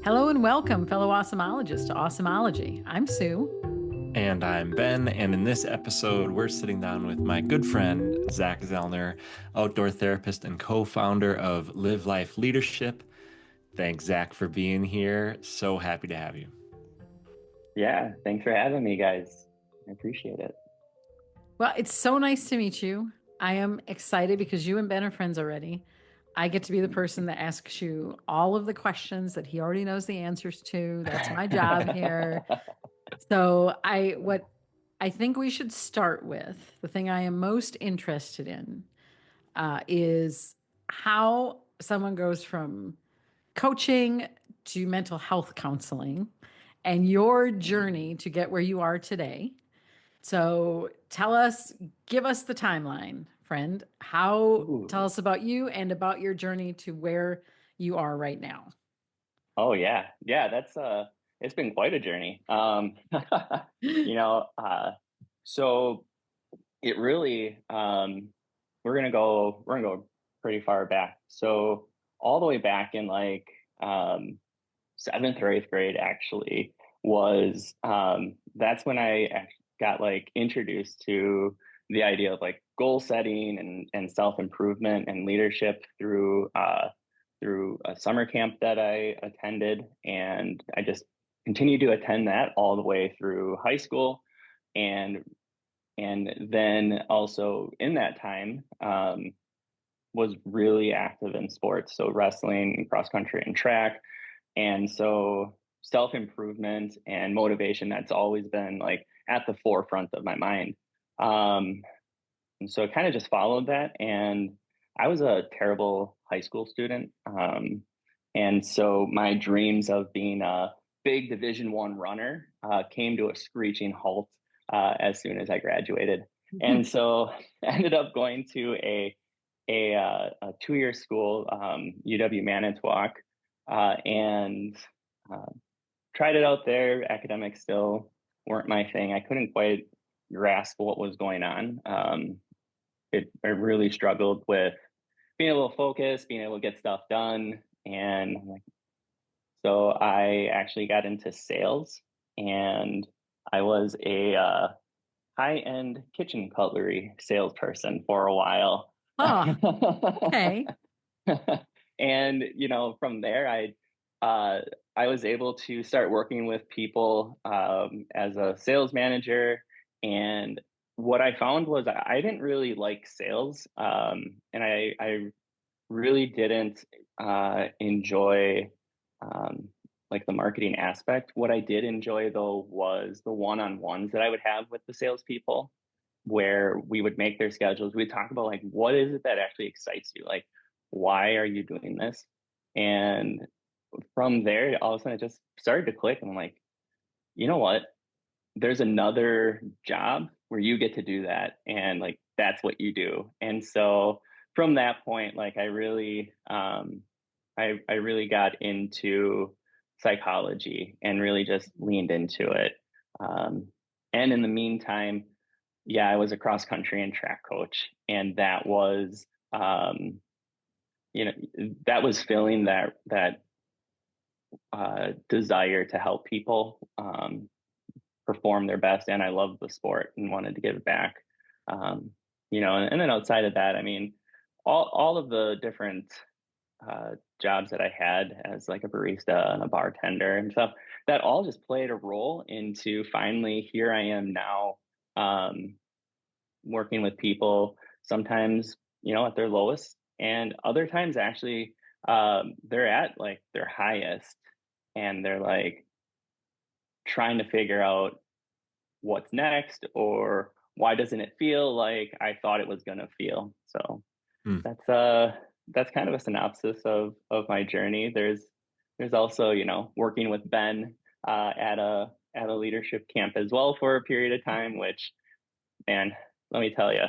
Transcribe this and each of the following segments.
Hello and welcome, fellow awesomeologists, to Awesomeology. I'm Sue. And I'm Ben, and in this episode, we're sitting down with my good friend, Zach Zellner, outdoor therapist and co-founder of LiveLife Leadership. Thanks, Zach, for being here. So happy to have you. Yeah, thanks for having me, guys. I appreciate it. Well, it's so nice to meet you. I am excited because you and Ben are friends already. I get to be the person that asks you all of the questions that he already knows the answers to. That's my job here. So what I think we should start with, the thing I am most interested in, is how someone goes from coaching to mental health counseling and your journey to get where you are today. So give us the timeline, friend. Tell Ooh. us about you and about your journey to where you are right now. Oh yeah. Yeah, that's it's been quite a journey. You know, so it really we're gonna go pretty far back. So all the way back in like seventh or eighth grade actually was that's when got like introduced to the idea of like goal setting and self-improvement and leadership through a summer camp that I attended, and I just continued to attend that all the way through high school, and then also in that time was really active in sports, so wrestling, cross country, and track. And so self improvement and motivation, that's always been like at the forefront of my mind. Um, and so I kind of just followed that. And I was a terrible high school student. And so my dreams of being a big Division I runner came to a screeching halt as soon as I graduated. And so I ended up going to a 2 year school, UW Manitowoc, and uh, tried it out there. Academics still weren't my thing. I couldn't quite grasp what was going on. I really struggled with being able to focus, being able to get stuff done. And so I actually got into sales, and I was a high-end kitchen cutlery salesperson for a while. Oh, okay. And from there, I was able to start working with people as a sales manager. And what I found was I didn't really like sales, and I really didn't enjoy um, like the marketing aspect. What I did enjoy though was the one-on-ones that I would have with the salespeople, where we would make their schedules. We'd talk about like what is it that actually excites you, like why are you doing this? And from there, all of a sudden, it just started to click. And I'm like, you know what? There's another job where you get to do that, and like that's what you do. And so from that point, like I really got into psychology and really just leaned into it. And in the meantime, yeah, I was a cross country and track coach, and um, that was filling that desire to help people perform their best. And I loved the sport and wanted to give it back. And then outside of that, I mean, all of the different jobs that I had as like a barista and a bartender and stuff, that all just played a role into finally here I am now, working with people sometimes, at their lowest, and other times actually they're at like their highest, and they're like trying to figure out what's next, or why doesn't it feel like I thought it was going to feel. So Hmm. that's kind of a synopsis of my journey. There's also, working with Ben at a leadership camp as well for a period of time, which, man, let me tell you,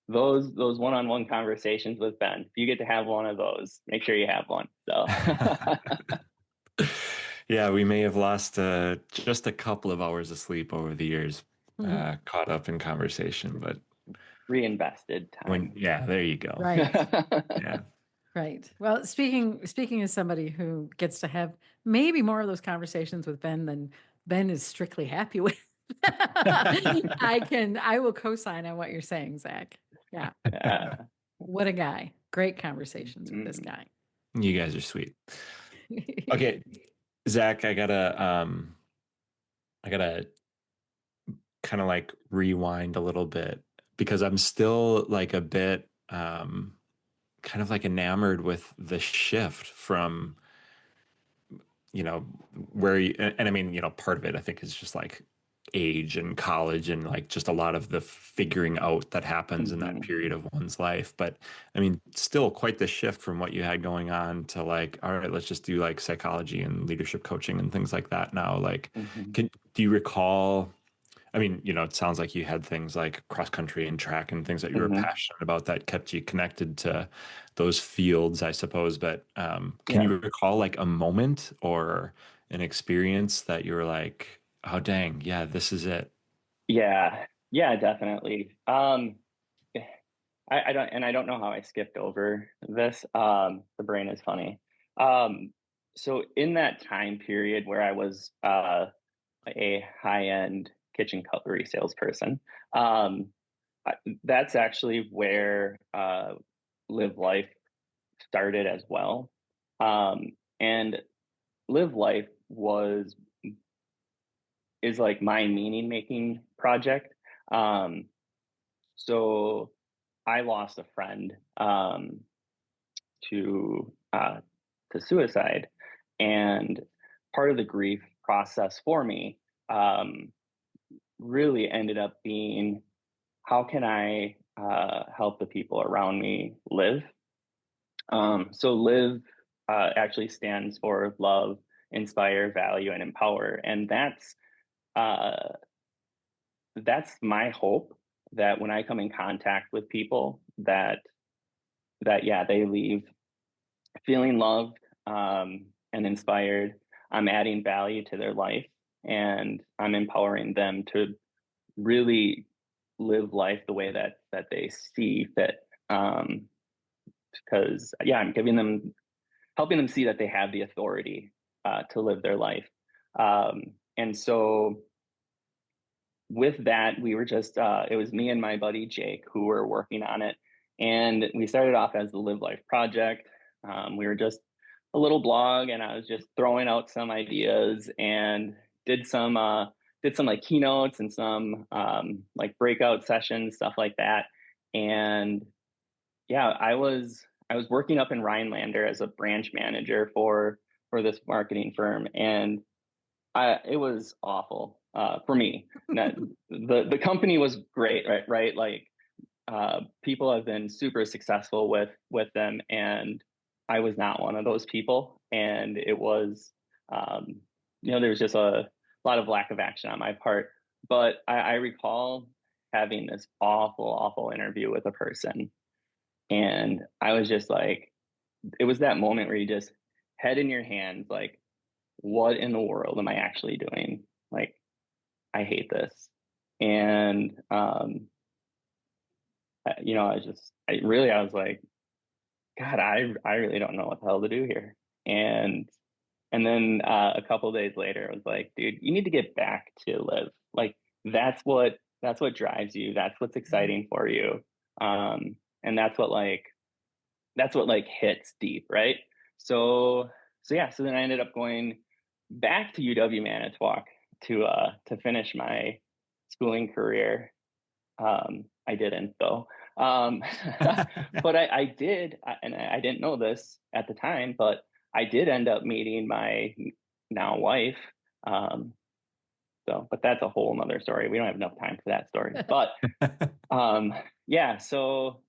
those one-on-one conversations with Ben, if you get to have one of those, make sure you have one. So Yeah, we may have lost just a couple of hours of sleep over the years, caught up in conversation, but reinvested time. yeah, there you go. Right. Yeah. Right. Well, speaking as somebody who gets to have maybe more of those conversations with Ben than Ben is strictly happy with, I will co-sign on what you're saying, Zach. Yeah. Yeah. What a guy. Great conversations with this Mhm. guy. You guys are sweet. Okay, Zach, I gotta kind of like rewind a little bit because I'm still like a bit kind of like enamored with the shift from, you know, where you, and I mean, part of it I think is just like age and college and like just a lot of the figuring out that happens in that Mhm. period of one's life. But I mean, still quite the shift from what you had going on to like, all right, let's just do like psychology and leadership coaching and things like that now. Like, Mhm. do you recall? I mean, it sounds like you had things like cross country and track and things that you were Mhm. passionate about that kept you connected to those fields, I suppose. But can Yeah. you recall like a moment or an experience that you were like, oh, dang, yeah, this is it? Yeah. Yeah, definitely. I don't know how I skipped over this. The brain is funny. So in that time period where I was a high-end kitchen cutlery salesperson, um, I, that's actually where Live Life started as well. And Live Life was is like my meaning making project. Um, so I lost a friend to to suicide, and part of the grief process for me um, really ended up being how can I help the people around me live. So live actually stands for love, inspire, value, and empower, and uh, that's my hope that when I come in contact with people that yeah they leave feeling loved and inspired. I'm adding value to their life and I'm empowering them to really live life the way that they see fit. Because yeah, I'm giving them helping them see that they have the authority to live their life. And so with that, we were just it was me and my buddy Jake who were working on it, and we started off as the Live Life Project. We were just a little blog, and I was just throwing out some ideas and did some uh, did some like keynotes and some like breakout sessions, stuff like that. And yeah, I was working up in Rhinelander as a branch manager for this marketing firm, and it was awful for me. Now, the company was great, right? Right, like people have been super successful with them, and I was not one of those people. And it was, um, there was just a lot of lack of action on my part. But I recall having this awful, awful interview with a person, and I was just like, it was that moment where you just head in your hands, like, what in the world am I actually doing? Like, I hate this. And, I was like, God, I really don't know what the hell to do here. And then a couple of days later, I was like, dude, you need to get back to live. Like, that's what drives you. That's what's exciting for you. And that's what hits deep, right? So so then I ended up going back to UW Manitowoc to finish my schooling career. I didn't though, but I did, and I didn't know this at the time, but I did end up meeting my now wife. Um, but that's a whole nother story. We don't have enough time for that story. But um, yeah, so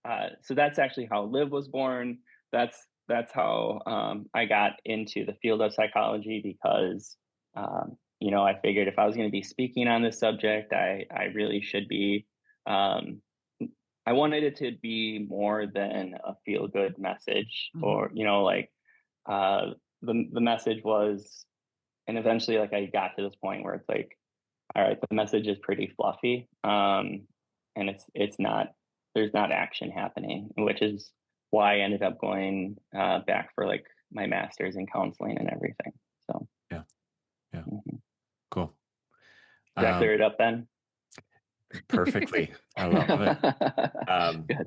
that's actually how Live was born. That's how I got into the field of psychology because I figured if I was going to be speaking on this subject, I really should be. Um, I wanted it to be more than a feel good message, Mhm. or like uh, the message was, and eventually like I got to this point where it's like, all right, the message is pretty fluffy, and it's not there's not action happening, which is why I ended up going back for like my master's in counseling and everything. So Yeah. Cool. did I clear it up, Ben? Perfectly. I love it. Good.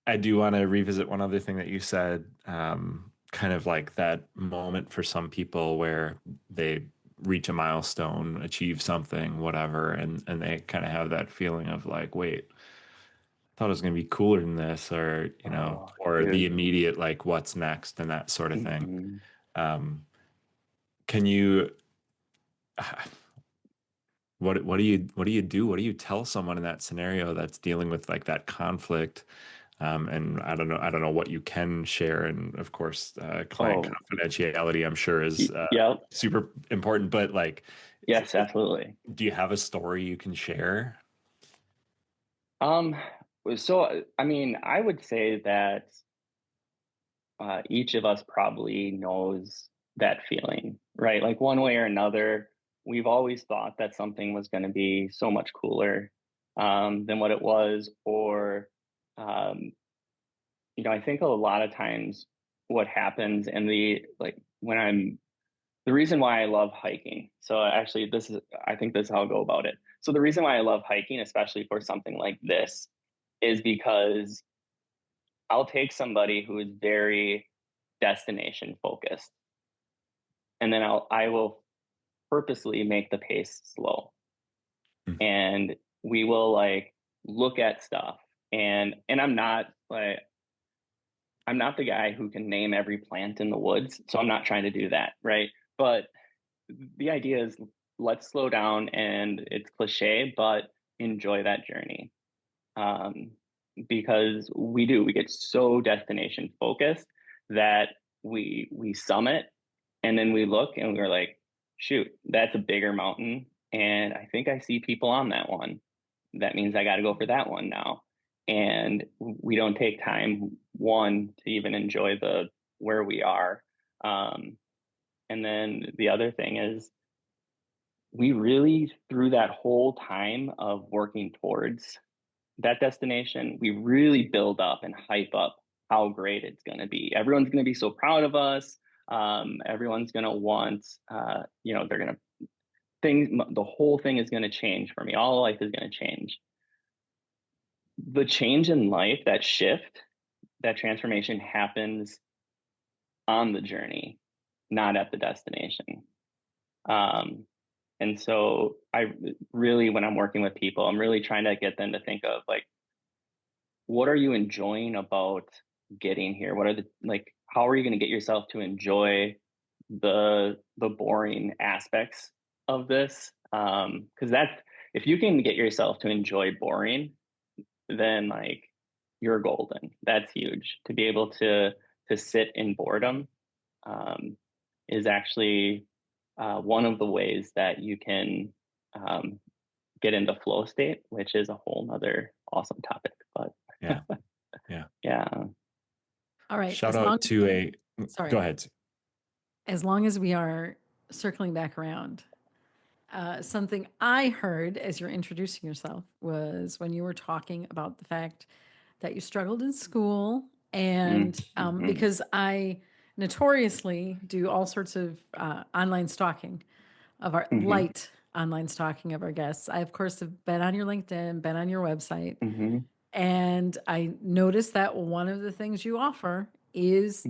I do want to revisit one other thing that you said, kind of like that moment for some people where they reach a milestone, achieve something, whatever, and they kind of have that feeling of like, wait, I thought it was going to be cooler than this, or, or the Dude. immediate, like, what's next and that sort of thing. Mm-hmm. Can you, what do you do? What do you tell someone in that scenario that's dealing with like that conflict? And I don't know what you can share. And of course, client confidentiality, I'm sure, is Yep. super important. But like, Yes, absolutely. do you have a story you can share? So I mean, I would say that each of us probably knows that feeling, right? Like one way or another, we've always thought that something was going to be so much cooler than what it was, or um, I think a lot of times what happens in the reason why I love hiking. So actually, I think this is how I'll go about it. So the reason why I love hiking, especially for something like this, is because I'll take somebody who is very destination focused, and then I will purposely make the pace slow, Hmm. and we will like look at stuff, and I'm not the guy who can name every plant in the woods, so I'm not trying to do that, right? But the idea is, let's slow down, and it's cliche, but enjoy that journey. Um, because we get so destination focused that we summit, and then we look and we're like, shoot, that's a bigger mountain, and I think I see people on that one. That means I got to go for that one now. And we don't take time, one, to even enjoy the where we are. And then the other thing is, we really, through that whole time of working towards that destination, we really build up and hype up how great it's going to be. Everyone's going to be so proud of us. Everyone's going to want, they're going to the whole thing is going to change for me. All life is going to change. The change in life, that shift, that transformation happens on the journey, not at the destination. And so I really, when I'm working with people, I'm really trying to get them to think of like, what are you enjoying about getting here? What are how are you going to get yourself to enjoy the boring aspects of this? Because if you can get yourself to enjoy boring, then like you're golden. That's huge. To be able to sit in boredom is actually one of the ways that you can get into flow state, which is a whole nother awesome topic. But Yeah. yeah. All right. Shout out to go ahead. As long as we are circling back around, something I heard as you're introducing yourself was when you were talking about the fact that you struggled in school, and because I notoriously do all sorts of online stalking of our light online stalking of our guests. I, of course, have been on your LinkedIn, been on your website, and I noticed that one of the things you offer is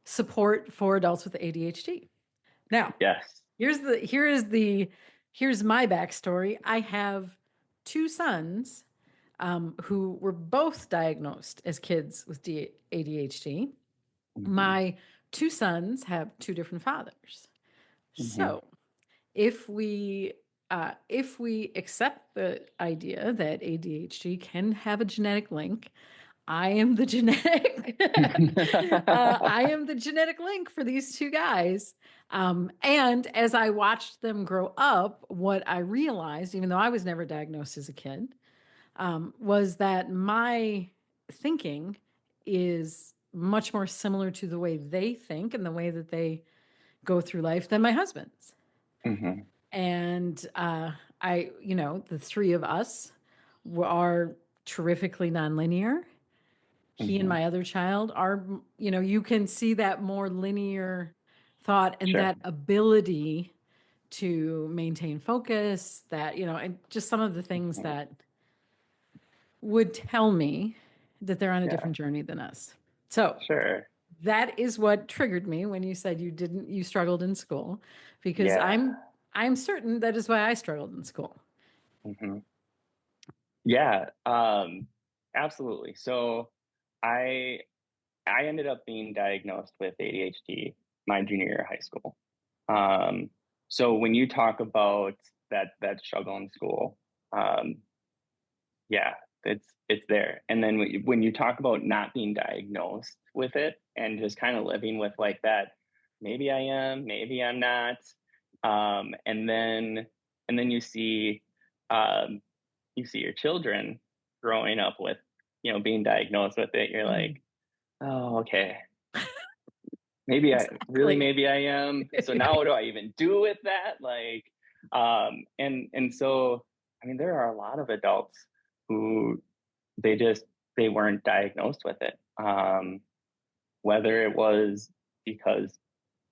support for adults with ADHD. Now, yes. here's my backstory. I have two sons who were both diagnosed as kids with ADHD. My two sons have two different fathers. So if we accept the idea that ADHD can have a genetic link, I am the genetic I am the genetic link for these two guys. And as I watched them grow up, what I realized, even though I was never diagnosed as a kid, was that my thinking is much more similar to the way they think and the way that they go through life than my husband's. And the three of us are terrifically nonlinear. he and my other child are, you can see that more linear thought and Sure. that ability to maintain focus, that, and just some of the things that would tell me that they're on a different journey than us. So Sure. that is what triggered me when you said you struggled in school, because I'm certain that is why I struggled in school. Yeah, absolutely. So I ended up being diagnosed with ADHD my junior year of high school. So when you talk about that struggle in school, yeah, it's there. And then when you talk about not being diagnosed with it and just kind of living with like that, maybe I am, maybe I'm not, and then um, you see your children growing up with, being diagnosed with it. You're like, oh, okay, maybe I am. So now what do I even do with that? Like, and so, I mean, there are a lot of adults who they weren't diagnosed with it. Whether it was because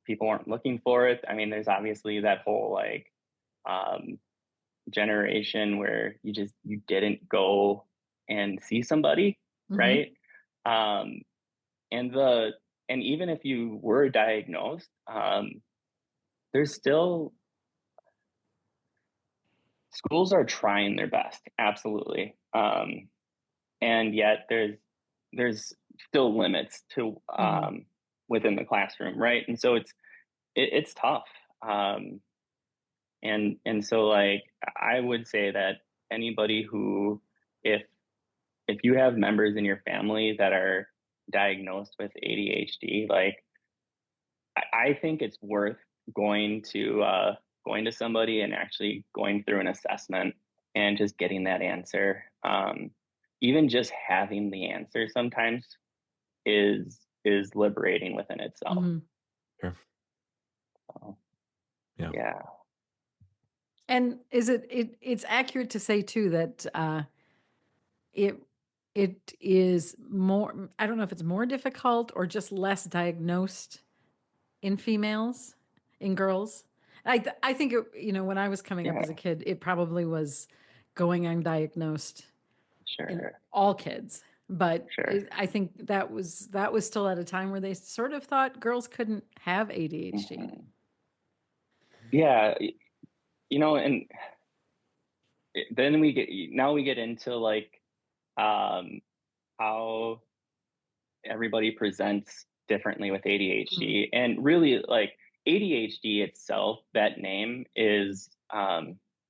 people weren't looking for it. I mean, there's obviously that whole like, generation where you didn't go and see somebody, right? Um, and even if you were diagnosed, there's still schools are trying their best, absolutely, and yet there's still limits to within the classroom, right? And so it's tough, and so like I would say that anybody who if you have members in your family that are diagnosed with ADHD, like I think it's worth going to somebody and actually going through an assessment and just getting that answer. Even just having the answer sometimes is liberating within itself. Sure. So, Yeah. yeah. And is it's accurate to say too that it is more, I don't know if it's more difficult or just less diagnosed in females, in girls. I think when I was coming up Yeah. as a kid, it probably was going undiagnosed in Sure. all kids. But Sure. I think that was still at a time where they sort of thought girls couldn't have ADHD. Yeah, and then we get into like how everybody presents differently with ADHD. And really, like ADHD itself, that name is,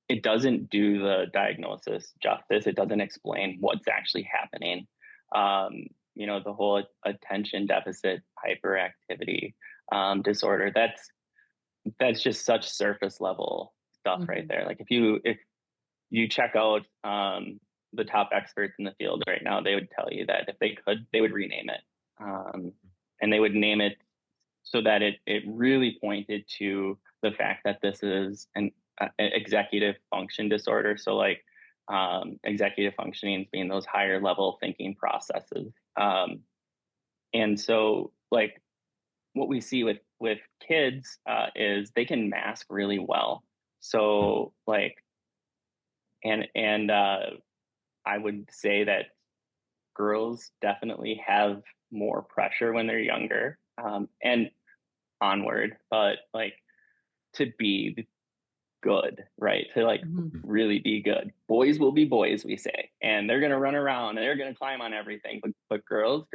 it doesn't do the diagnosis justice. It doesn't explain what's actually happening. The whole attention deficit hyperactivity disorder, that's just such surface level stuff right there. Like if you check out the top experts in the field right now, they would tell you that if they could, they would rename it. And they would name it so that it really pointed to the fact that this is an executive function disorder. So like executive functioning being those higher level thinking processes. And so like what we see with kids is they can mask really well. So like, and I would say that girls definitely have more pressure when they're younger, and onward, but like to be good, right? To like really be good. Boys will be boys, we say, and they're gonna run around and they're gonna climb on everything. But girls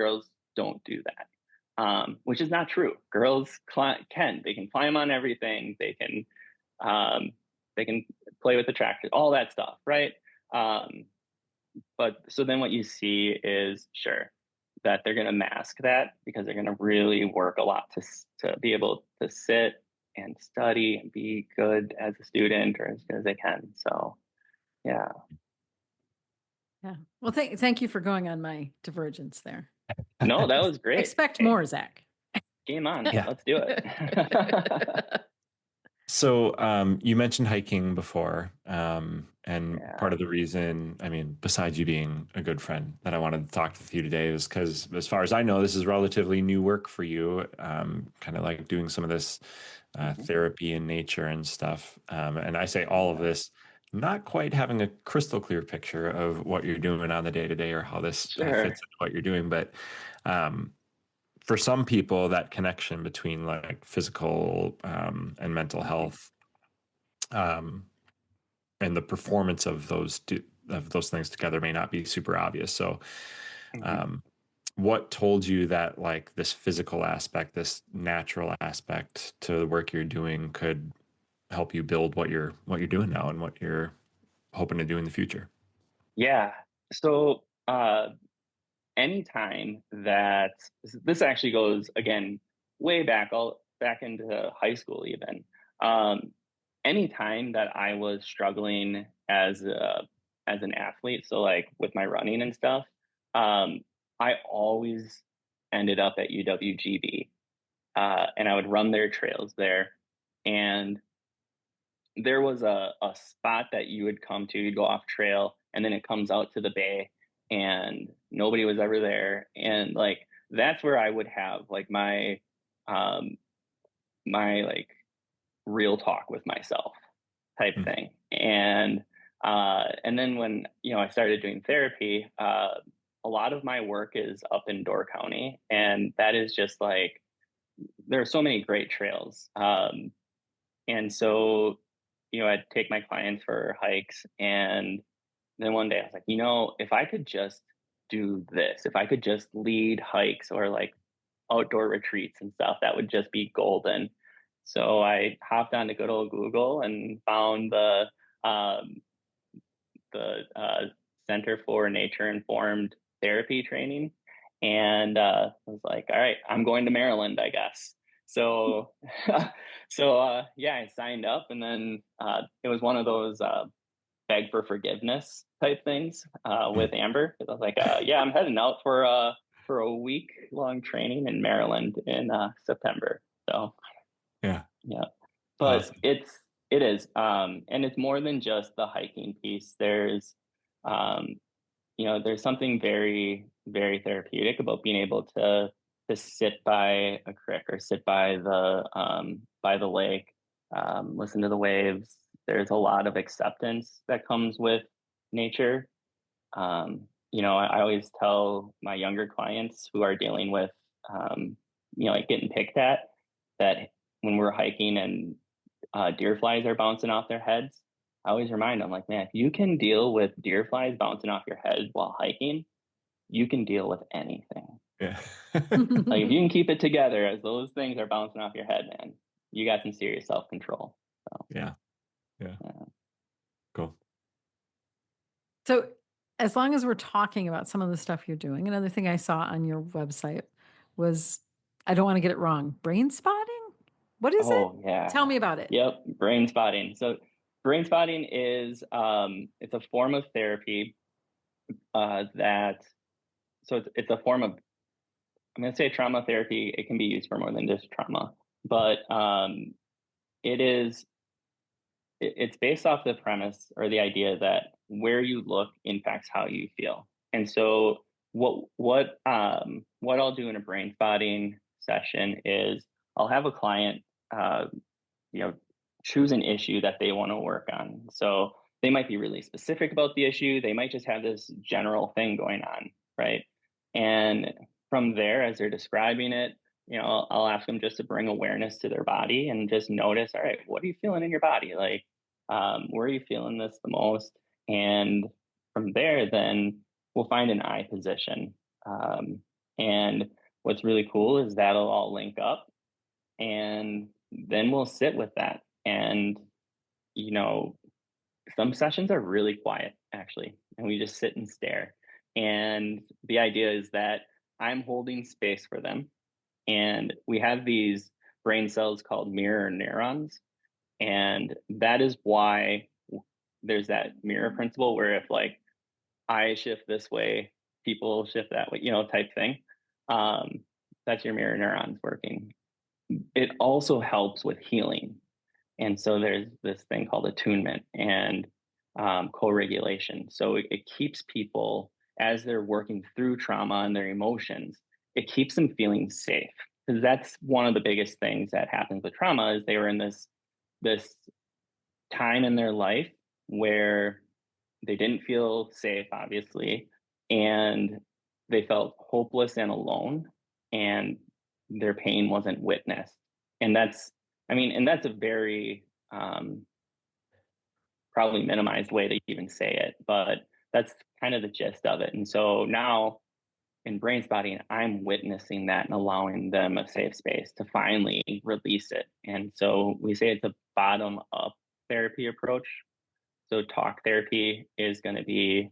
don't do that, which is not true. Girls they can climb on everything. Um, they can play with the tractor, all that stuff, right? But so then what you see is sure that they're going to mask that because they're going to really work a lot to be able to sit and study and be good as a student or as good as they can. So, yeah. Yeah. Well, thank you for going on my divergence there. No, that was great. Expect more, Zach. Game on. Yeah. Let's do it. So you mentioned hiking before, and part Yeah. of the reason, I mean, besides you being a good friend, that I wanted to talk with you today is because, as far as I know, this is relatively new work for you, kind of like doing some of this Hmm. therapy in nature and stuff. And I say all of Yeah. this, not quite having a crystal clear picture of what you're doing on the day to day or how this Sure. fits into what you're doing, but um, for some people, that connection between like physical and mental Hmm. health um, and the performance of those things together may not be super obvious. So, Hmm. um, what told you that like this physical aspect, this natural aspect to the work you're doing could help you build what you're doing now and what you're hoping to do in the future? Yeah. So, anytime that this actually goes again way back, all back into high school, even. Um, Anytime that I was struggling as an athlete, so like with my running and stuff, um, I always ended up at UWGB, and I would run their trails there, and there was a spot that you would come to, you'd go off trail, and then it comes out to the bay, and nobody was ever there. And like that's where I would have like um my like real talk with myself type Mm. thing. And then when I started doing therapy, a lot of my work is up in Door County, and that is just like there are so many great trails. And so, I'd take my clients for hikes. And then one day I was like, if I could just do this, if I could just lead hikes or like outdoor retreats and stuff, that would just be golden. So I hopped on to good old Google and found um, the Center for Nature Informed Therapy training. And I was like, all right, I'm going to Maryland, I guess. So, yeah, I signed up, and then it was one of those beg for forgiveness type things with Mm. Amber. I was like, yeah, I'm heading out for a week long training in Maryland in September. So Yeah, yeah, but awesome. it is, and it's more than just the hiking piece. Um, there's something very, very therapeutic about being able to sit by a creek or sit by the lake, listen to the waves. There's a lot of acceptance that comes with nature. I always tell my younger clients who are dealing with, like getting picked at, that when we're hiking and deer flies are bouncing off their heads, I always remind them, like, man, if you can deal with deer flies bouncing off your head while hiking, you can deal with anything. Yeah. Like, if you can keep it together as those things are bouncing off your head, man, you got some serious self control. So, Yeah. Yeah. yeah. Cool. So, as long as we're talking about some of the stuff you're doing, another thing I saw on your website was, I don't want to get it wrong, brain spotting? What is it? Oh, yeah. Tell me about it. Yep. Brain spotting. So, brain spotting is it's a form of therapy that, so it's a form of, I'm going to say trauma therapy. It can be used for more than just trauma, but it is it's based off the premise or the idea that where you look impacts how you feel. And so what I'll do in a brain spotting session is I'll have a client uh, you know choose an issue that they want to work on. So they might be really specific about the issue. They might just have this general thing going on, right? And from there, as they're describing it, I'll ask them just to bring awareness to their body and just notice, all right, what are you feeling in your body? Like, where are you feeling this the most? And from there, then we'll find an eye position. And what's really cool is that'll all link up, and then we'll sit with that. And, you know, some sessions are really quiet, actually, and we just sit and stare. And the idea is that I'm holding space for them. And we have these brain cells called mirror neurons. And that is why there's that mirror principle where if like I shift this way, people shift that way, type thing. Um, that's your mirror neurons working. It also helps with healing. And so there's this thing called attunement and co-regulation. So it keeps people, as they're working through trauma and their emotions, it keeps them feeling safe. Because that's one of the biggest things that happens with trauma is they were in this time in their life where they didn't feel safe, obviously, and they felt hopeless and alone, and their pain wasn't witnessed. And that's a very probably minimized way to even say it, but that's kind of the gist of it. And so now in brain spotting, I'm witnessing that and allowing them a safe space to finally release it. And so we say it's a bottom up therapy approach. So talk therapy is going to be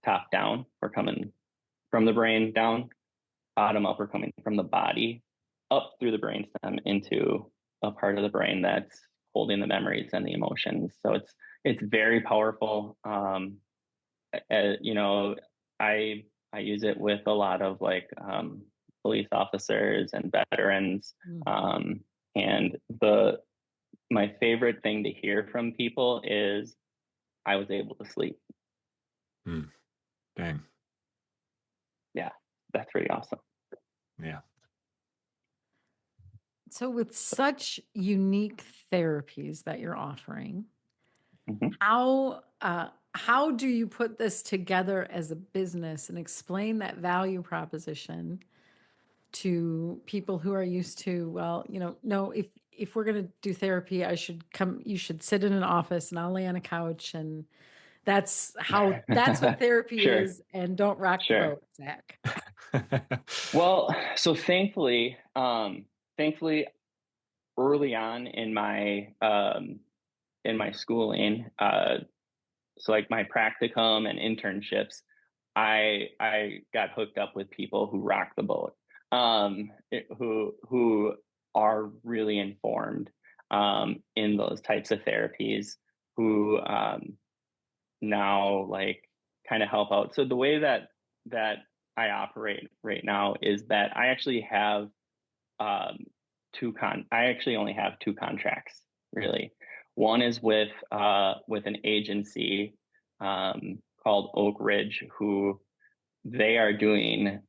top down. We're coming from the brain down, bottom up, we're coming from the body up through the brainstem into a part of the brain that's holding the memories and the emotions. So it's very powerful. You know, I use it with a lot of like police officers and veterans. And my favorite thing to hear from people is I was able to sleep. Dang. Yeah, that's pretty awesome. Yeah. So with such unique therapies that you're offering, how do you put this together as a business and explain that value proposition to people who are used to, well, no, if we're going to do therapy, you should sit in an office and I'll lay on a couch, and that's what therapy Sure. is, and don't rock the boat, Zach. Well, so thankfully, early on in my schooling, so like my practicum and internships, I got hooked up with people who rock the boat, who are really informed in those types of therapies, who now like kind of help out. So the way that I operate right now is that I actually have I actually only have two contracts, really. One is with an agency called Oak Ridge, who they are doing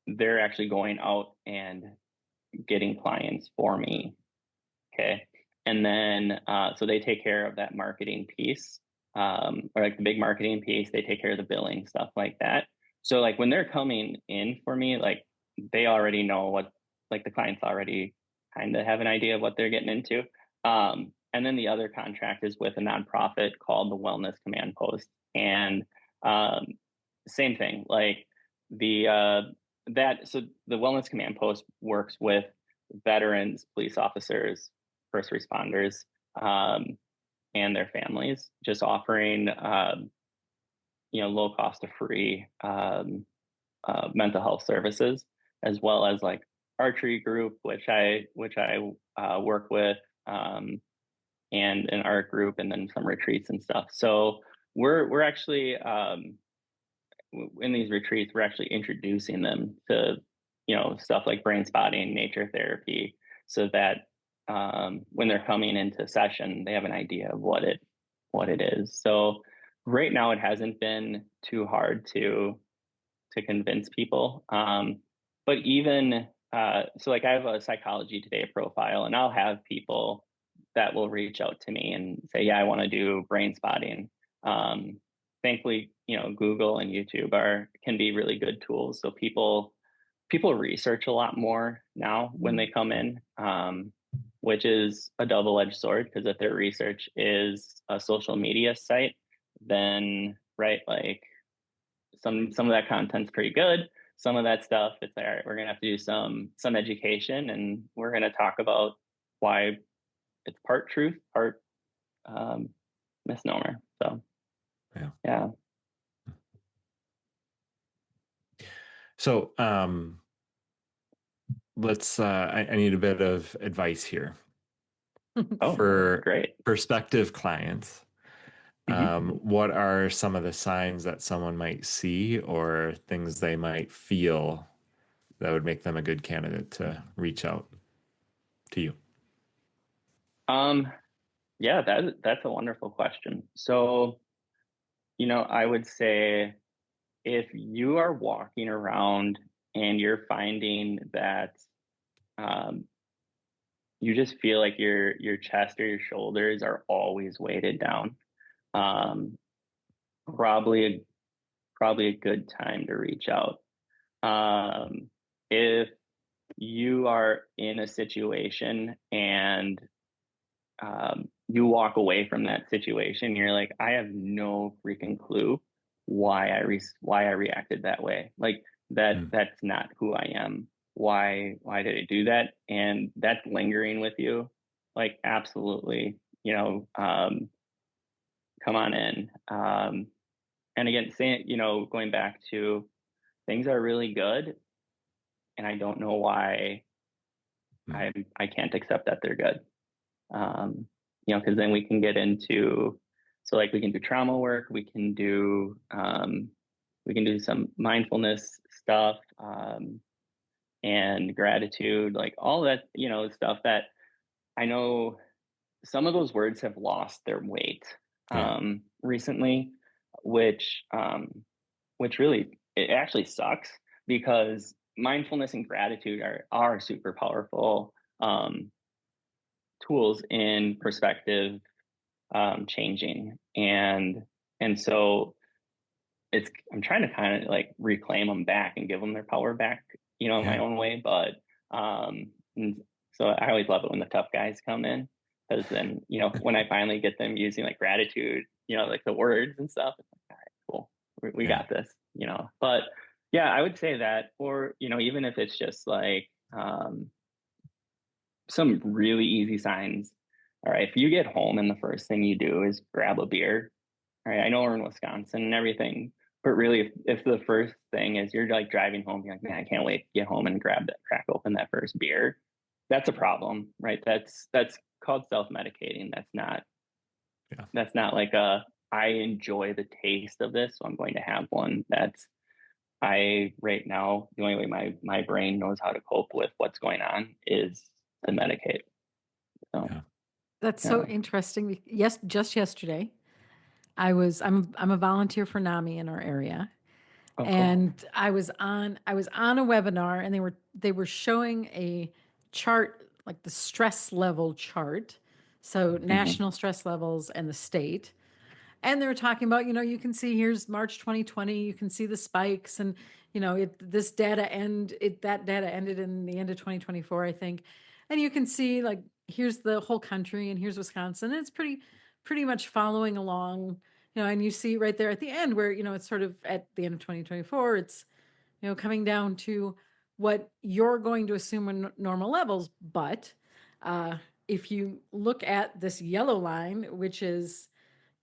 they're actually going out and getting clients for me. Okay. And then so they take care of that marketing piece, or like the big marketing piece. They take care of the billing, stuff like that. So like when they're coming in for me, like they already know what, like the clients already kind of have an idea of what they're getting into. And then the other contract is with a nonprofit called the Wellness Command Post. And same thing, like so the Wellness Command Post works with veterans, police officers, first responders, and their families, just offering low cost of free mental health services, as well as like archery group, which I work with, and an art group, and then some retreats and stuff. So we're actually in these retreats, we're actually introducing them to stuff like brain spotting, nature therapy, so that when they're coming into session, they have an idea of what it is. So right now, it hasn't been too hard to convince people. But even so, like I have a Psychology Today profile, and I'll have people that will reach out to me and say, "Yeah, I want to do brain spotting." Thankfully, Google and YouTube can be really good tools. So people research a lot more now when they come in, which is a double-edged sword, because if their research is a social media site, then right, like some of that content's pretty good. Some of that stuff, it's like, all right, we're gonna have to do some education, and we're gonna talk about why it's part truth, part misnomer. So yeah. So let's I need a bit of advice here. For great. prospective clients. What are some of the signs that someone might see or things they might feel that would make them a good candidate to reach out to you? Yeah, that's a wonderful question. So, I would say if you are walking around and you're finding that um, you just feel like your chest or your shoulders are always weighted down, um, probably probably a good time to reach out. If you are in a situation and you walk away from that situation, you're like, I have no freaking clue why I reacted that way. Like that's not who I am. Why did I do that? And that's lingering with you. Like absolutely, come on in. And again, saying, going back to things are really good, and I don't know why I can't accept that they're good. um, because then we can get into, so like we can do trauma work, we can do some mindfulness stuff, and gratitude, like all that, stuff that I know some of those words have lost their weight Yeah. recently, which which really it actually sucks because mindfulness and gratitude are super powerful um, tools in perspective changing, and so I'm trying to kind of like reclaim them back and give them their power back, in my Yeah. own way. But and so I always love it when the tough guys come in, because then when I finally get them using like gratitude, like the words and stuff, it's like, all right, cool, we Yeah. got this, But yeah, I would say that, or even if it's just like some really easy signs. All right, if you get home and the first thing you do is grab a beer, all right, I know we're in Wisconsin and everything, but really, if the first thing is you're like driving home, you're like, man, I can't wait to get home and crack open that first beer. That's a problem, right? That's called self-medicating. Yeah. That's not like I enjoy the taste of this, so I'm going to have one. That's I right now the only way my brain knows how to cope with what's going on is to medicate. So Yeah. That's yeah. so interesting. Yes, just yesterday, I'm a volunteer for NAMI in our area. Oh, cool. And I was on a webinar, and they were showing a chart, like the stress level chart. So Mm-hmm. national stress levels and the state. And they were talking about, you can see here's March 2020, you can see the spikes, and that data ended in the end of 2024, I think. And you can see, like, here's the whole country and here's Wisconsin. And it's pretty much following along, and you see right there at the end where, it's sort of at the end of 2024, it's, coming down to what you're going to assume are normal levels. But uh, if you look at this yellow line, which is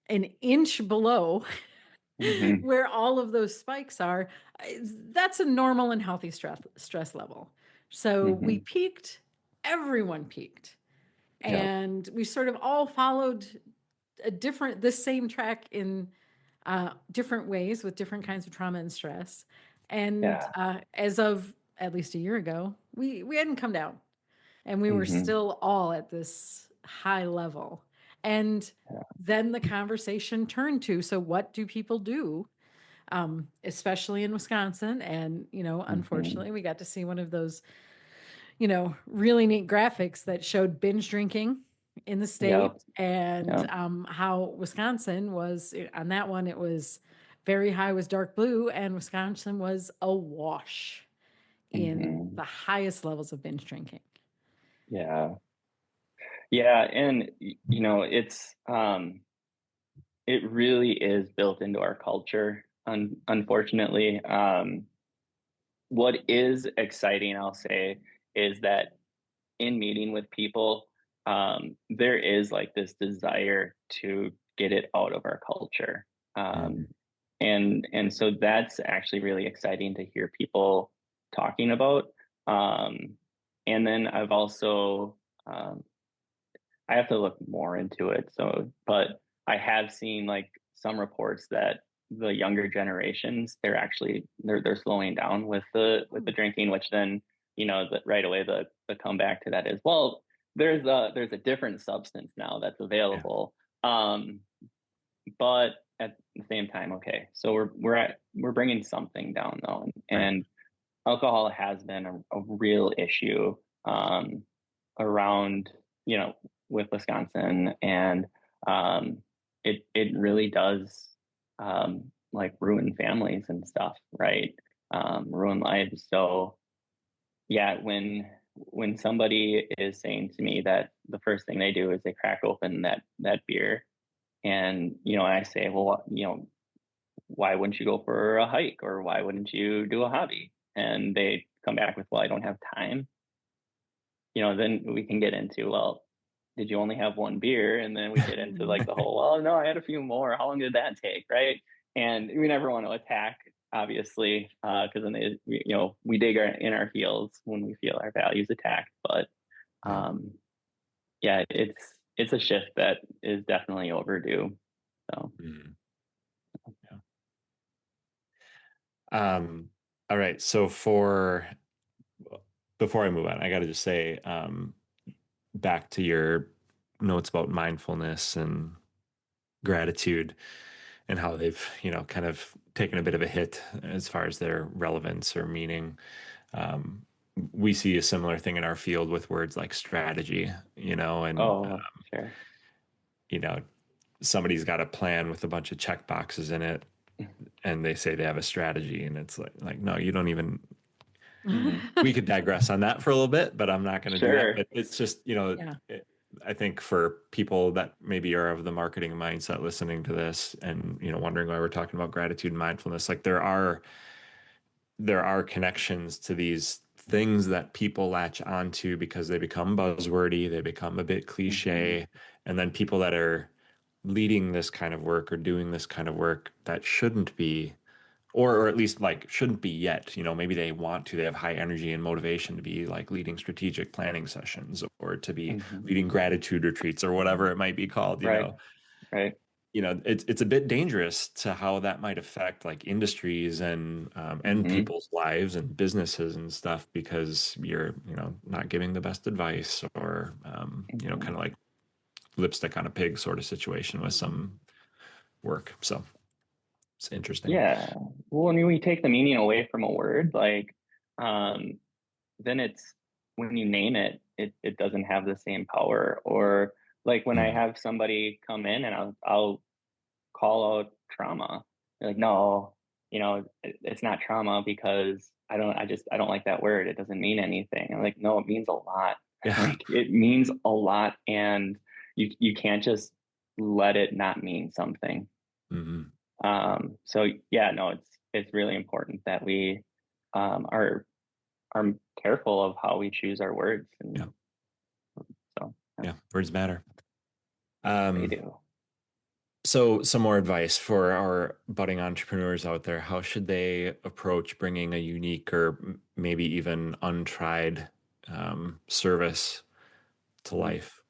an inch below Mm-hmm. where all of those spikes are, that's a normal and healthy stress level. So we Mm-hmm. peaked, everyone peaked, Yep. and we sort of all followed this same track in different ways with different kinds of trauma and stress. And Yeah. as of at least a year ago, we hadn't come down, and we were Mm-hmm. still all at this high level. And Yeah. then the conversation turned to, so what do people do, especially in Wisconsin? And, Mm-hmm. unfortunately, we got to see one of those, really neat graphics that showed binge drinking in the state, Yep. and Yep. how Wisconsin was on that one. It was very high, was dark blue, and Wisconsin was awash in Mm-hmm. the highest levels of binge drinking. Yeah. Yeah. And it really is built into our culture. Unfortunately, what is exciting, I'll say, is that in meeting with people, there is like this desire to get it out of our culture. Mm-hmm. And so that's actually really exciting to hear people talking about. Um, and then I've also I have to look more into it. So, but I have seen like some reports that the younger generations, they're slowing down with the drinking, which then, right away the comeback to that is, well, there's a different substance now that's Yeah. available. But at the same time, okay, so we're bringing something down though, Right. and alcohol has been a real issue around, with Wisconsin, and it really does like ruin families and stuff, right? Ruin lives. So yeah, when somebody is saying to me that the first thing they do is they crack open that beer, and I say, well, why wouldn't you go for a hike, or why wouldn't you do a hobby? And they come back with, well, I don't have time. Then we can get into, well, did you only have one beer? And then we get into like the whole, well, no, I had a few more. How long did that take? Right. And we never want to attack, obviously, because then we dig in our heels when we feel our values attacked. But Yeah. yeah, it's a shift that is definitely overdue. So. Mm. Yeah. All right. So before I move on, I got to just say, back to your notes about mindfulness and gratitude and how they've, kind of taken a bit of a hit as far as their relevance or meaning. Um, we see a similar thing in our field with words like strategy, and, Oh, sure. you know, somebody's got a plan with a bunch of check boxes in it and they say they have a strategy, and it's like, no, you don't even. Mm-hmm. We could digress on that for a little bit, but I'm not going to do that. Sure. But it's just, Yeah. I think for people that maybe are of the marketing mindset listening to this and, wondering why we're talking about gratitude and mindfulness, like there are connections to these things that people latch onto because they become buzzwordy, they become a bit Mm-hmm. cliche, and then people that are leading this kind of work or doing this kind of work that shouldn't be, or at least like shouldn't be yet. Maybe they want to, they have high energy and motivation to be like leading strategic planning sessions or to be Mm-hmm. leading gratitude retreats or whatever it might be called. Right. Right. It's a bit dangerous to how that might affect like industries and Mm-hmm. people's lives and businesses and stuff because you're not giving the best advice or Mm-hmm. kind of like lipstick on a pig sort of situation with some work. So it's interesting. Yeah. Well, when we take the meaning away from a word, like, um, then it's when you name it, it doesn't have the same power. Or like when I Mm. have somebody come in and I'll call out trauma. They're like, no, it's not trauma because I don't like that word. It doesn't mean anything. I'm like, no, it means a lot. Yeah. Like it means a lot, and you can't just let it not mean something. Hmm. So yeah, no, it's really important that we are careful of how we choose our words, and Yeah. so Yeah. Words matter. they Um, do. so some more advice for our budding entrepreneurs out there. How should they approach bringing a unique or maybe even untried service to Mhm. life?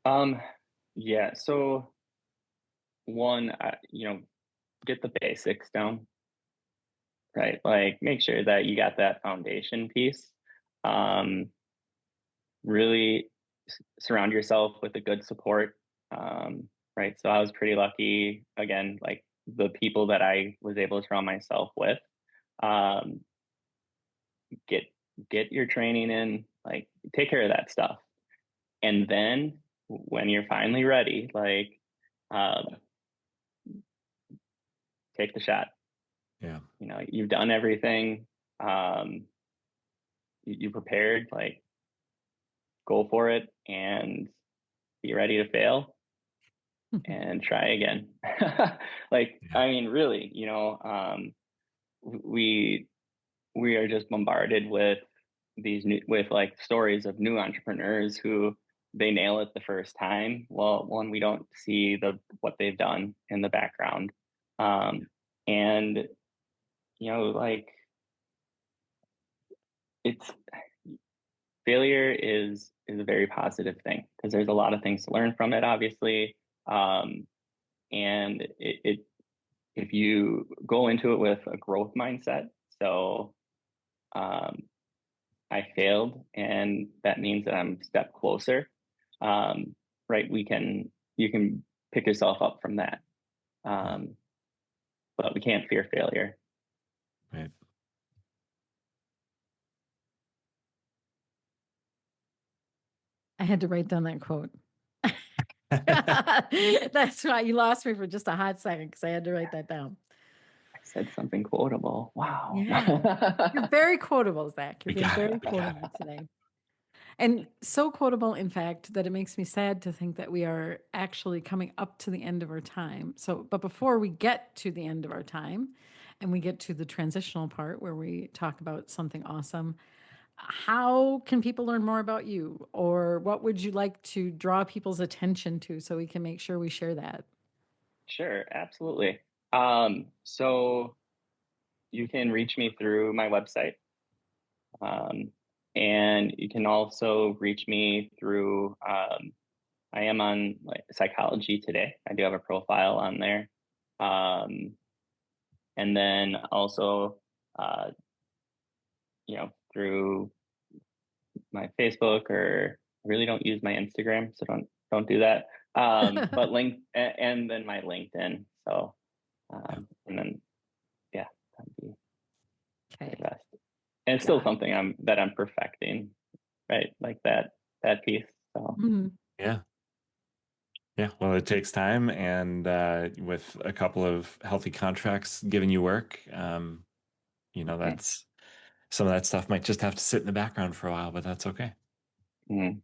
Um, yeah. So one, get the basics down, right? Like make sure that you got that foundation piece. Um, really surround yourself with a good support. Right. So I was pretty lucky, again, like the people that I was able to surround myself with. Um, get get your training in, like take care of that stuff. And then when you're finally ready, like um, take the shot. Yeah. You've done everything. Um, you prepared, like go for it and be ready to fail and try again. Like, Yeah. I mean, really, we we are just bombarded with with like stories of new entrepreneurs who they nail it the first time. Well, one, we don't see what they've done in the background. And like it's failure is a very positive thing because there's a lot of things to learn from it, obviously. And if you go into it with a growth mindset, so um, I failed, and that means that I'm a step closer. Right? You can pick yourself up from that. But we can't fear failure. Right. I had to write down that quote. That's why you lost me for just a hot second, because I had to write that down. I said something quotable. Wow. Yeah. You're very quotable, Zach. You're We being got very it. We got quotable today. And so quotable, in fact, that it makes me sad to think that we are actually coming up to the end of our time. So, but before we get to the end of our time and we get to the transitional part where we talk about something awesome, how can people learn more about you? Or what would you like to draw people's attention to so we can make sure we share that? Sure, absolutely. So you can reach me through my website. And you can also reach me through, I am on like Psychology Today. I do have a profile on there. And then also, uh, through my Facebook, or I really don't use my Instagram, so don't do that. But and then my LinkedIn. So, Yeah. and then yeah, that'd be Okay. the best. And it's still something I'm perfecting, right? Like that piece. So Yeah. Yeah. Well, it takes time, and with a couple of healthy contracts giving you work, Okay. that's some of that stuff might just have to sit in the background for a while, but that's okay. mm,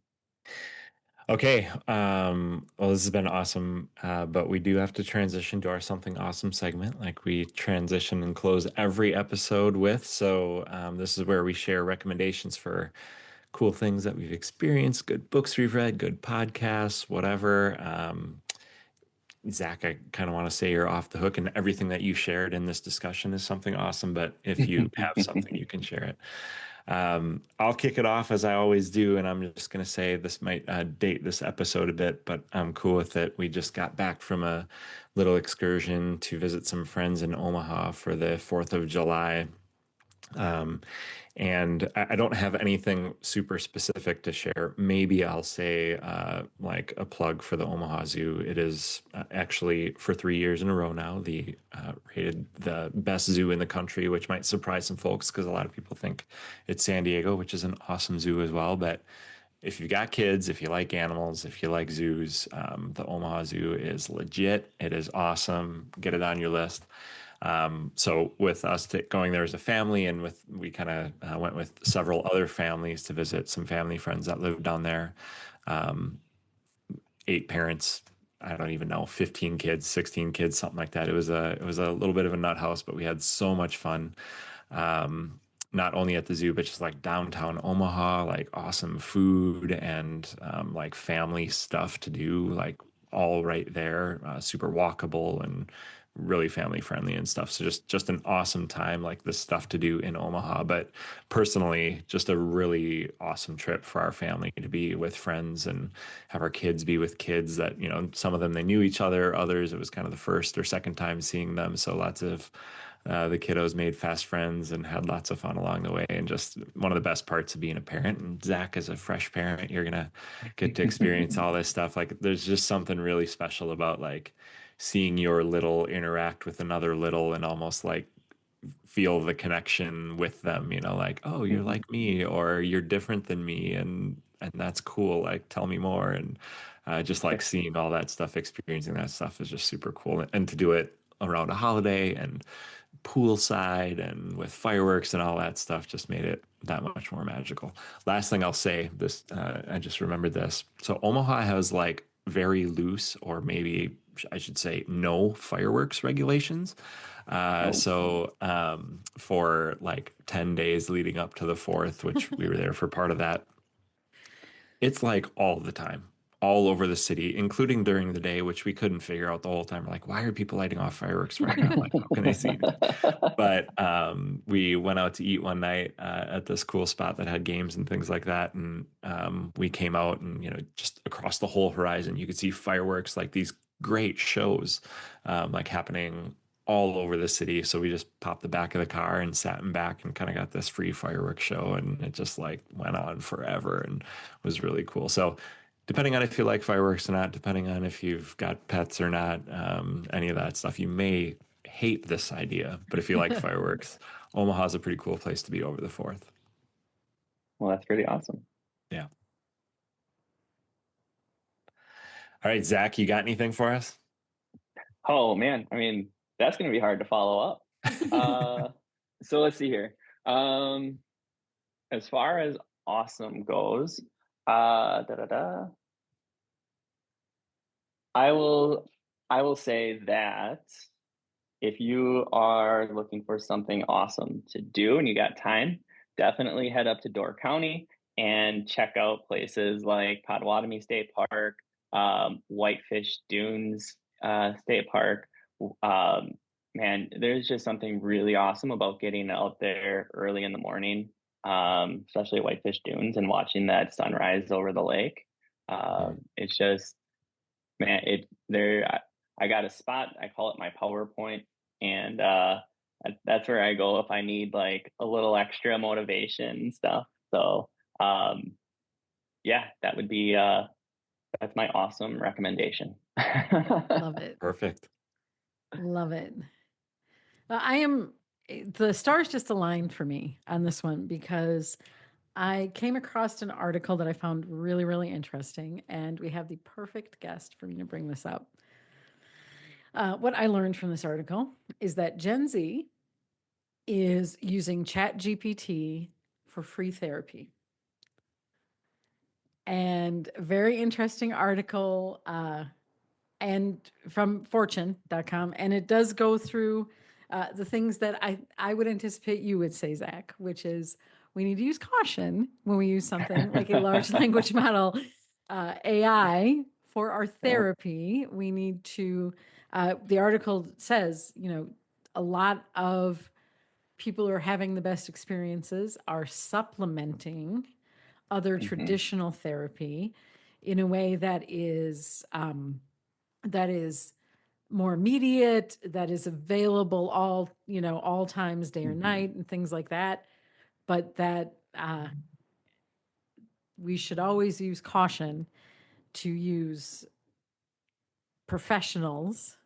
Okay. Well, this has been awesome, but we do have to transition to our something awesome segment, like we transition and close every episode with. So, this is where we share recommendations for cool things that we've experienced, good books we've read, good podcasts, whatever. Zach, I kind of want to say you're off the hook, and everything that you shared in this discussion is something awesome. But if you have something, you can share it. I'll kick it off as I always do, and I'm just going to say this might date this episode a bit, but I'm cool with it. We just got back from a little excursion to visit some friends in Omaha for the 4th of July. Um, and I don't have anything super specific to share. Maybe I'll say like a plug for the Omaha Zoo. It is actually for 3 years in a row now the rated the best zoo in the country, which might surprise some folks because a lot of people think it's San Diego, which is an awesome zoo as well. But if you've got kids, if you like animals, if you like zoos, the Omaha Zoo is legit. It is awesome. Get it on your list. So with us going there as a family, and we kind of went with several other families to visit some family friends that lived down there. 8 parents, I don't even know, 15 kids, 16 kids, something like that. It was a little bit of a nut house, but we had so much fun. Not only at the zoo, but just like downtown Omaha, like awesome food and like family stuff to do, like all right there, super walkable and really family friendly and stuff. So just an awesome time, like the stuff to do in Omaha. But personally, just a really awesome trip for our family to be with friends and have our kids be with kids that, some of them they knew each other, others it was kind of the first or second time seeing them. So lots of the kiddos made fast friends and had lots of fun along the way. And just one of the best parts of being a parent. And Zach, as a fresh parent, you're gonna get to experience all this stuff. Like, there's just something really special about like seeing your little interact with another little and almost like feel the connection with them. Like, oh, you're like me, or you're different than me, and that's cool. Like, tell me more. And just like seeing all that stuff, experiencing that stuff is just super cool. And to do it around a holiday and poolside and with fireworks and all that stuff just made it that much more magical. Last thing I'll say, this I just remembered this. So Omaha has like very loose, or maybe I should say no fireworks regulations. oh, For like 10 days leading up to the 4th, which we were there for part of that, it's like all the time, all over the city, including during the day, which we couldn't figure out the whole time. We're like, why are people lighting off fireworks right now? Like, how can they see anything? But we went out to eat one night at this cool spot that had games and things like that. And we came out and, just across the whole horizon, you could see fireworks, like these great shows like happening all over the city. So we just popped the back of the car and sat in back and kind of got this free fireworks show. And it just like went on forever and was really cool. So depending on if you like fireworks or not, depending on if you've got pets or not, any of that stuff, you may hate this idea. But if you like fireworks, Omaha's a pretty cool place to be over the 4th. Well, that's pretty awesome. Yeah. All right, Zach, you got anything for us? Oh man, I mean, that's going to be hard to follow up. So let's see here. As far as awesome goes, I will say that if you are looking for something awesome to do and you got time, definitely head up to Door County and check out places like Potawatomi State Park, Whitefish Dunes State Park. Man, there's just something really awesome about getting out there early in the morning, especially Whitefish Dunes, and watching that sunrise over the lake. It's just, man, I got a spot. I call it my PowerPoint, and that's where I go if I need like a little extra motivation and stuff. So yeah, that would be that's my awesome recommendation. Love it. Perfect. Love it. The stars just aligned for me on this one because I came across an article that I found really, really interesting, and we have the perfect guest for me to bring this up. What I learned from this article is that Gen Z is using ChatGPT for free therapy. And very interesting article, and from fortune.com. And it does go through the things that I would anticipate you would say, Zach, which is we need to use caution when we use something like a large language model AI for our therapy. We need to, the article says, a lot of people who are having the best experiences are supplementing other traditional therapy in a way that is more immediate, that is available all times, day or night, and things like that. But that we should always use caution to use professionals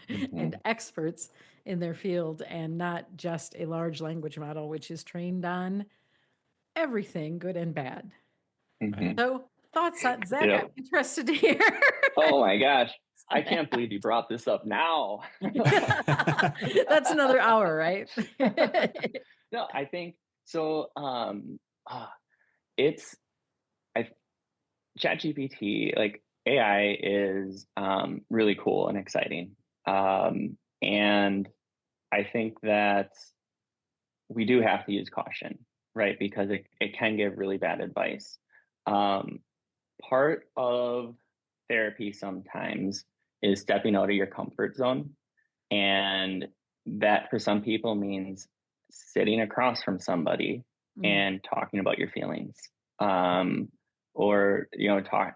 and experts in their field, and not just a large language model, which is trained on everything good and bad. So thoughts on Zach? I'm interested to hear. Oh my gosh. I can't believe you brought this up now. That's another hour, right? No, I think so. It's ChatGPT, like AI is really cool and exciting. And I think that we do have to use caution, right? Because it can give really bad advice. Part of therapy sometimes is stepping out of your comfort zone. And that for some people means sitting across from somebody and talking about your feelings. Or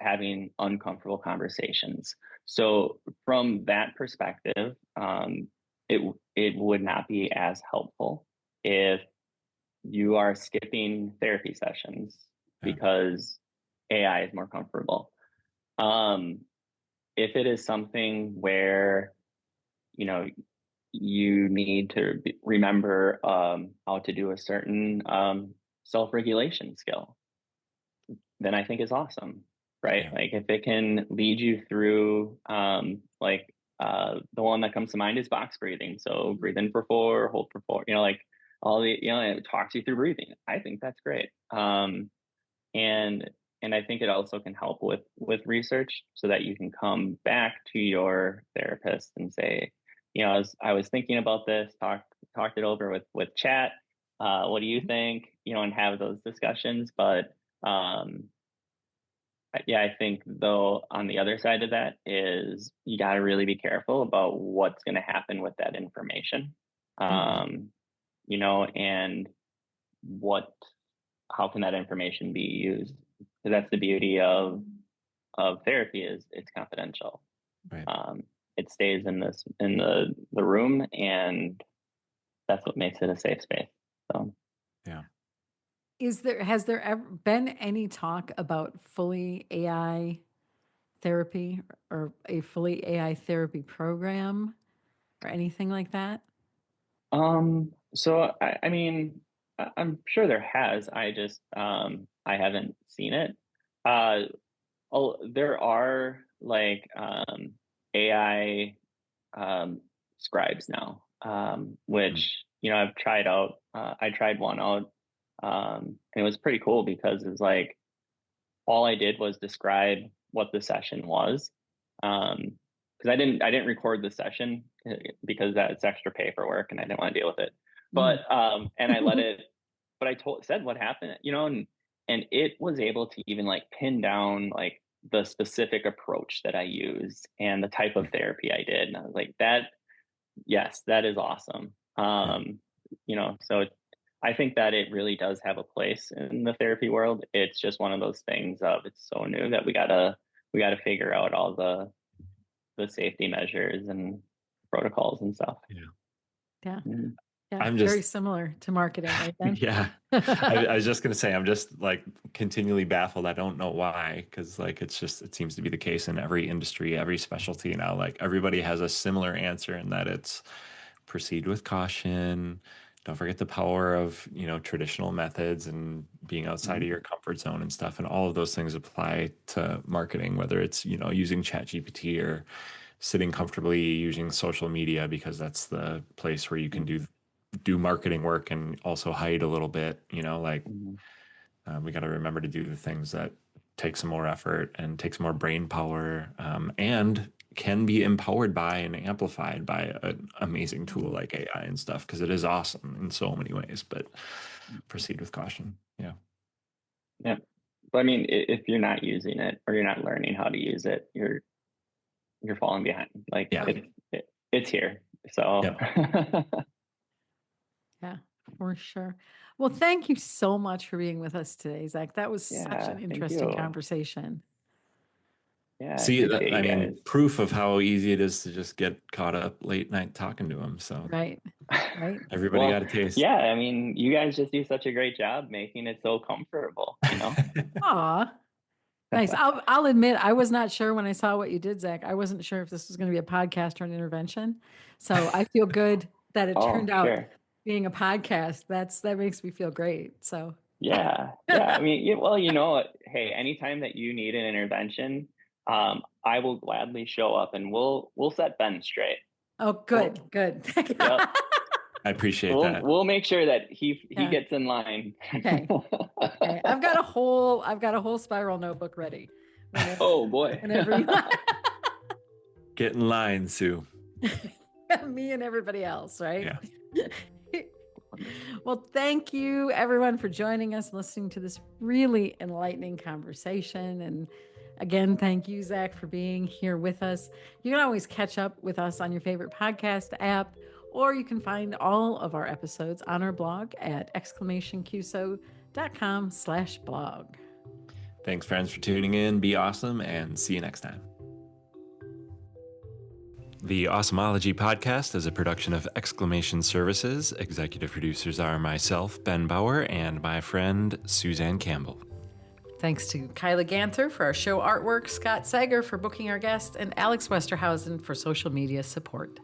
having uncomfortable conversations. So from that perspective, it would not be as helpful if you are skipping therapy sessions because AI is more comfortable. If it is something where you need to remember how to do a certain self-regulation skill, then I think is awesome, right? Yeah. Like if it can lead you through, the one that comes to mind is box breathing. So breathe in for 4, hold for 4. Like all the it talks you through breathing. I think that's great. And I think it also can help with research so that you can come back to your therapist and say, I was thinking about this, talked it over with chat. What do you think? And have those discussions. But yeah, I think though on the other side of that is you got to really be careful about what's going to happen with that information. And how can that information be used? Because that's the beauty of therapy is it's confidential. Right. it stays in the room, and that's what makes it a safe space. So Yeah. Has there ever been any talk about fully AI therapy or a fully AI therapy program or anything like that? so I mean, I'm sure there has. I just I haven't seen it. Uh, there are like AI scribes now, Mm. which I've tried out. I tried one out, and it was pretty cool because it's like all I did was describe what the session was. Because I didn't record the session because that's extra paperwork and I didn't want to deal with it. Mm. But and I let it, but I said what happened, and it was able to even like pin down like the specific approach that I used and the type of therapy I did. And I was like, yes, that is awesome. Yeah. So I think that it really does have a place in the therapy world. It's just one of those things of it's so new that we gotta figure out all the safety measures and protocols and stuff. Yeah. Yeah. Mhm. Yeah. I'm Very just, similar to marketing, right, Ben? yeah. I was just gonna say, I'm just like continually baffled. I don't know why, because like it seems to be the case in every industry, every specialty now. Like everybody has a similar answer in that it's proceed with caution. Don't forget the power of, traditional methods and being outside of Mhm. your comfort zone and stuff. And all of those things apply to marketing, whether it's, using ChatGPT or sitting comfortably using social media, because that's the place where you can do marketing work and also hide a little bit, like Mhm. we got to remember to do the things that take some more effort and take some more brain power, and can be empowered by and amplified by an amazing tool like AI and stuff, because it is awesome in so many ways. But proceed with caution. Yeah. Yeah. But I mean, if you're not using it or you're not learning how to use it, you're falling behind. Like Yeah. Right. it's here. So Yep. Yeah, for sure. Well, thank you so much for being with us today, Zach. That was such an yeah, thank interesting you. conversation. Yeah, I See, appreciate I you mean, guys. proof of how easy it is to just get caught up late night talking to him. So Right. Right. everybody Well, got a taste. yeah, I mean, you guys just do such a great job making it so comfortable, Aw. Nice. I'll admit I was not sure when I saw what you did, Zach. I wasn't sure if this was going to be a podcast or an intervention. So I feel good that it Oh, turned out sure. being a podcast. That makes me feel great. So Yeah. Yeah. I mean, well, hey, anytime that you need an intervention, I will gladly show up and we'll set Ben straight. oh, Well, good, good. yep. I appreciate We'll that. we'll make sure that he Yeah. gets in line. Okay. Okay. I've got a whole spiral notebook ready. Whenever, Oh boy. whenever you Get in line, Sue. me and everybody else, right? Yeah. Well, thank you everyone for joining us, listening to this really enlightening conversation. And again, thank you, Zach, for being here with us. You can always catch up with us on your favorite podcast app, or you can find all of our episodes on our blog at exclamationqso.com/blog. Thanks, friends, for tuning in. Be awesome and see you next time. The Awesomology podcast is a production of Exclamation Services. Executive producers are myself, Ben Bauer, and my friend, Suzanne Campbell. Thanks to Kyla Ganther for our show artwork, Scott Sager for booking our guests, and Alex Westerhausen for social media support.